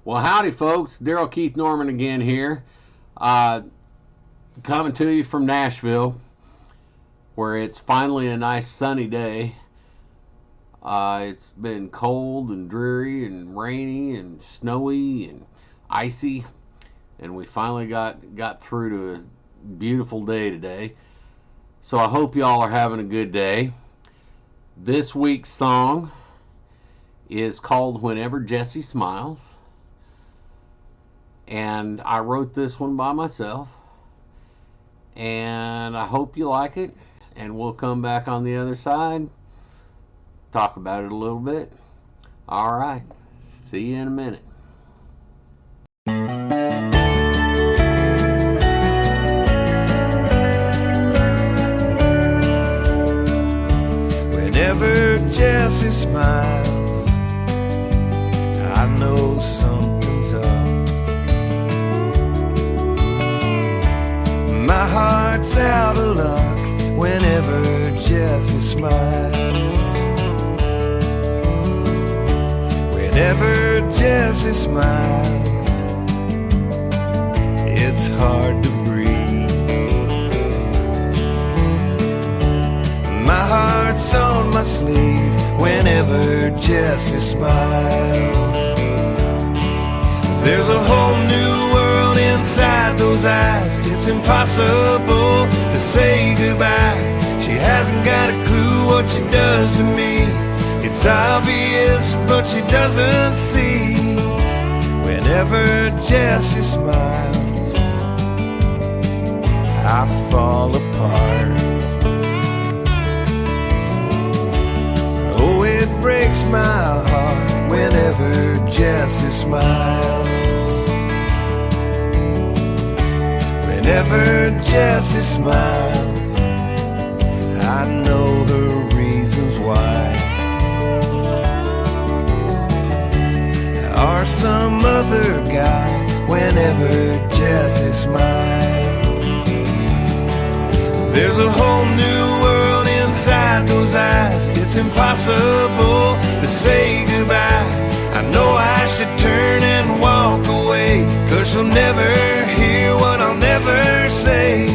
Well, howdy, folks. Daryl Keith Norman again here, uh, coming to you from Nashville, where it's finally a nice sunny day. It's been cold and dreary and rainy and snowy and icy, and we finally got through to a beautiful day today. So I hope y'all are having a good day. This week's song is called Whenever Jessie Smiles. And I wrote this one by myself. And I hope you like it. And we'll come back on the other side, talk about it a little bit. All right. See you in a minute. Whenever Jessie smiles, I know something's up. My heart's out of luck whenever Jessie smiles. Whenever Jessie smiles, it's hard to breathe. My heart's on my sleeve whenever Jessie smiles. There's a whole new world inside those eyes. It's impossible to say goodbye. She hasn't got a clue what she does to me. It's obvious, but she doesn't see. Whenever Jessie smiles, I fall apart. Oh, it breaks my heart whenever Jessie smiles. Whenever Jessie smiles, I know her reasons why. Or some other guy whenever Jessie smiles. There's a whole new world inside those eyes. It's impossible to say goodbye. I know I should turn and walk away, 'cause she'll never hear what I'll never say.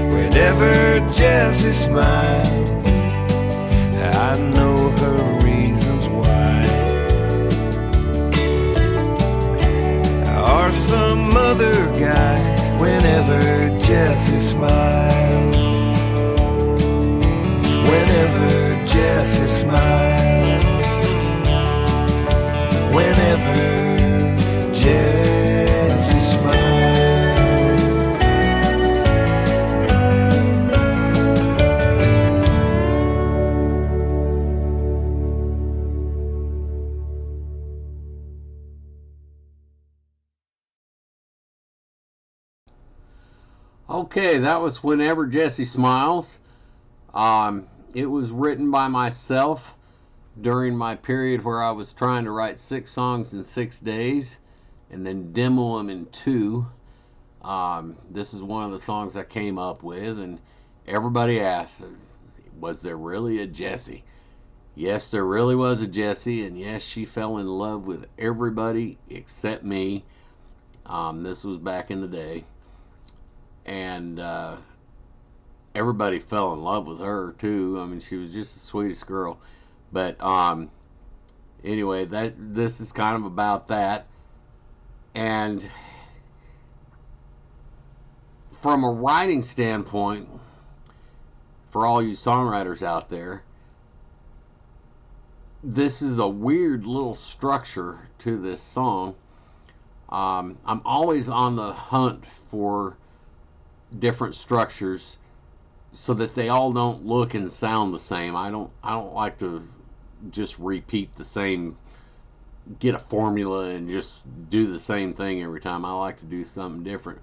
Whenever Jessie smiles, I know her reasons why. Or some other guy whenever Jessie smiles. Whenever Jessie smiles. Whenever Jessie smiles. Okay, that was Whenever Jessie Smiles. It was written by myself during my period where I was trying to write 6 songs in 6 days and then demo them in 2. This is one of the songs I came up with, and everybody asked, was there really a Jessie? Yes, there really was a Jessie, and yes, she fell in love with everybody except me. This was back in the day. And everybody fell in love with her too. I mean, she was just the sweetest girl. But anyway, this is kind of about that. And from a writing standpoint, for all you songwriters out there, this is a weird little structure to this song. I'm always on the hunt for different structures so that they all don't look and sound the same. I don't like to just repeat the same, get a formula and just do the same thing every time. I like to do something different.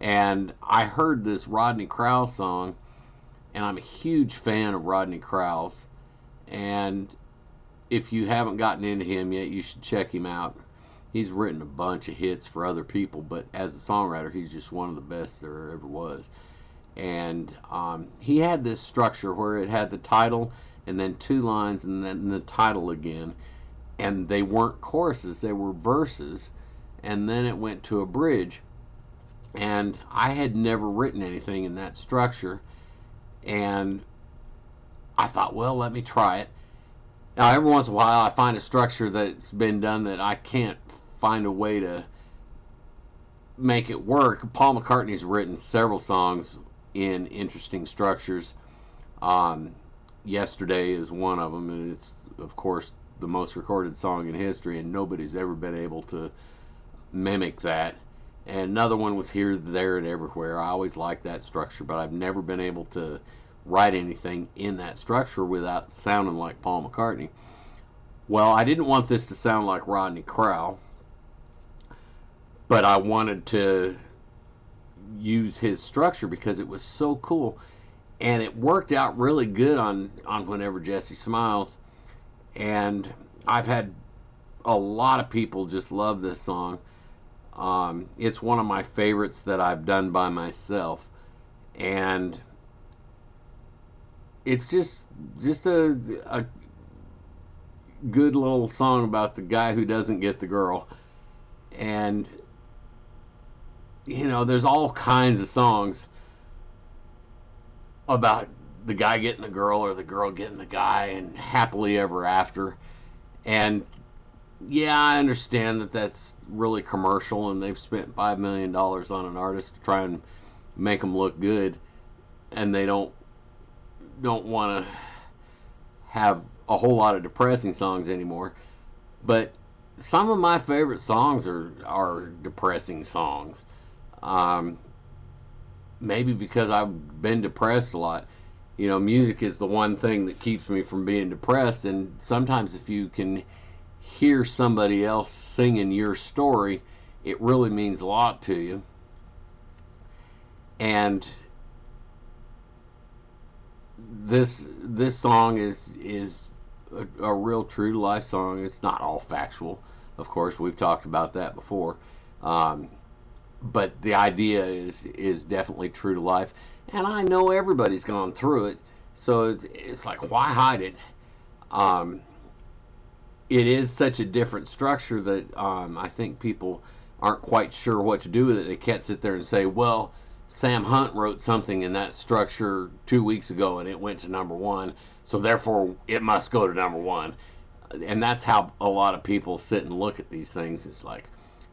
And I heard this Rodney Crowell song, and I'm a huge fan of Rodney Crowell's. And if you haven't gotten into him yet, you should check him out. He's written a bunch of hits for other people, but as a songwriter, he's just one of the best there ever was. And he had this structure where it had the title and then 2 lines and then the title again. And they weren't choruses, they were verses. And then it went to a bridge. And I had never written anything in that structure. And I thought, well, let me try it. Now, every once in a while, I find a structure that's been done that I can't find a way to make it work. Paul McCartney's written several songs in interesting structures. Yesterday is one of them, and it's, of course, the most recorded song in history, and nobody's ever been able to mimic that. And another one was Here, There, and Everywhere. I always liked that structure, but I've never been able to write anything in that structure without sounding like Paul McCartney. Well, I didn't want this to sound like Rodney Crowell, but I wanted to use his structure because it was so cool, and it worked out really good on Whenever Jessie Smiles. And I've had a lot of people just love this song. It's one of my favorites that I've done by myself, and it's just a good little song about the guy who doesn't get the girl. And you know, there's all kinds of songs about the guy getting the girl or the girl getting the guy and happily ever after. And yeah, I understand that that's really commercial, and they've spent $5 million on an artist to try and make them look good, and they don't want to have a whole lot of depressing songs anymore. But some of my favorite songs are depressing songs. Maybe because I've been depressed a lot. You know, music is the one thing that keeps me from being depressed, and sometimes if you can hear somebody else singing your story, it really means a lot to you. And this song is a real true to life song. It's not all factual, of course. We've talked about that before. But the idea is definitely true to life, and I know everybody's gone through it, so it's like, why hide it? It is such a different structure that I think people aren't quite sure what to do with it. They can't sit there and say, well, Sam Hunt wrote something in that structure 2 weeks ago and it went to #1, so therefore it must go to #1. And that's how a lot of people sit and look at these things. It's like,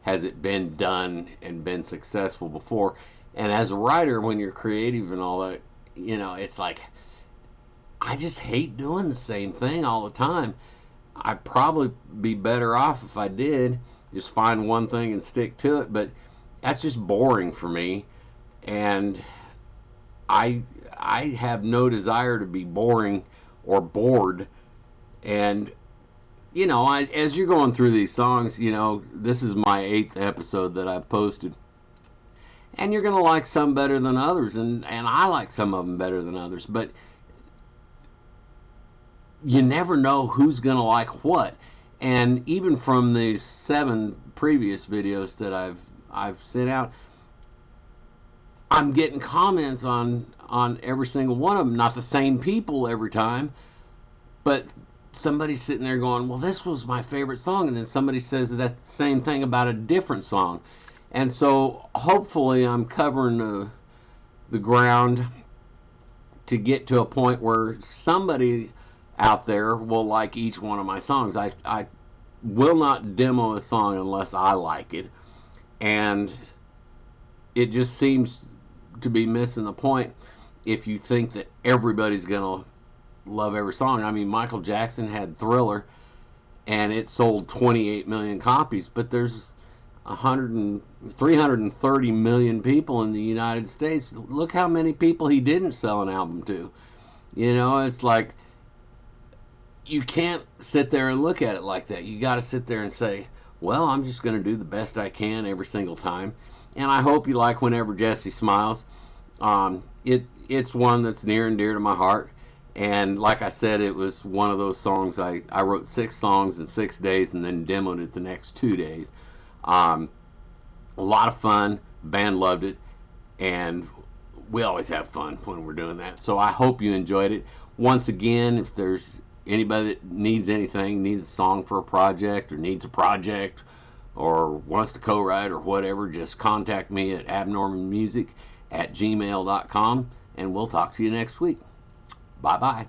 has it been done and been successful before? And as a writer, when you're creative and all that, you know, it's like, I just hate doing the same thing all the time. I'd probably be better off if I did just find one thing and stick to it, but that's just boring for me, and I have no desire to be boring or bored. And you know, as you're going through these songs, you know, this is my 8th episode that I've posted, and you're gonna like some better than others, and I like some of them better than others, but you never know who's gonna like what. And even from these 7 previous videos that I've sent out, I'm getting comments on every single one of them. Not the same people every time, but somebody's sitting there going, well, this was my favorite song, and then somebody says that's the same thing about a different song. And so hopefully I'm covering the ground to get to a point where somebody out there will like each one of my songs. I will not demo a song unless I like it, and it just seems to be missing the point if you think that everybody's gonna love every song. I mean, Michael Jackson had Thriller, and it sold 28 million copies, but there's 330 million people in the United States. Look how many people he didn't sell an album to. You know, it's like, you can't sit there and look at it like that. You got to sit there and say, well, I'm just going to do the best I can every single time. And I hope you like Whenever Jessie Smiles. It's one that's near and dear to my heart. And like I said, it was one of those songs. I wrote 6 songs in 6 days and then demoed it the next 2 days. Um, a lot of fun. Band loved it. And we always have fun when we're doing that. So I hope you enjoyed it. Once again, if there's anybody that needs anything, needs a song for a project or needs a project or wants to co-write or whatever, just contact me at abnormalmusic@gmail.com and we'll talk to you next week. Bye-bye.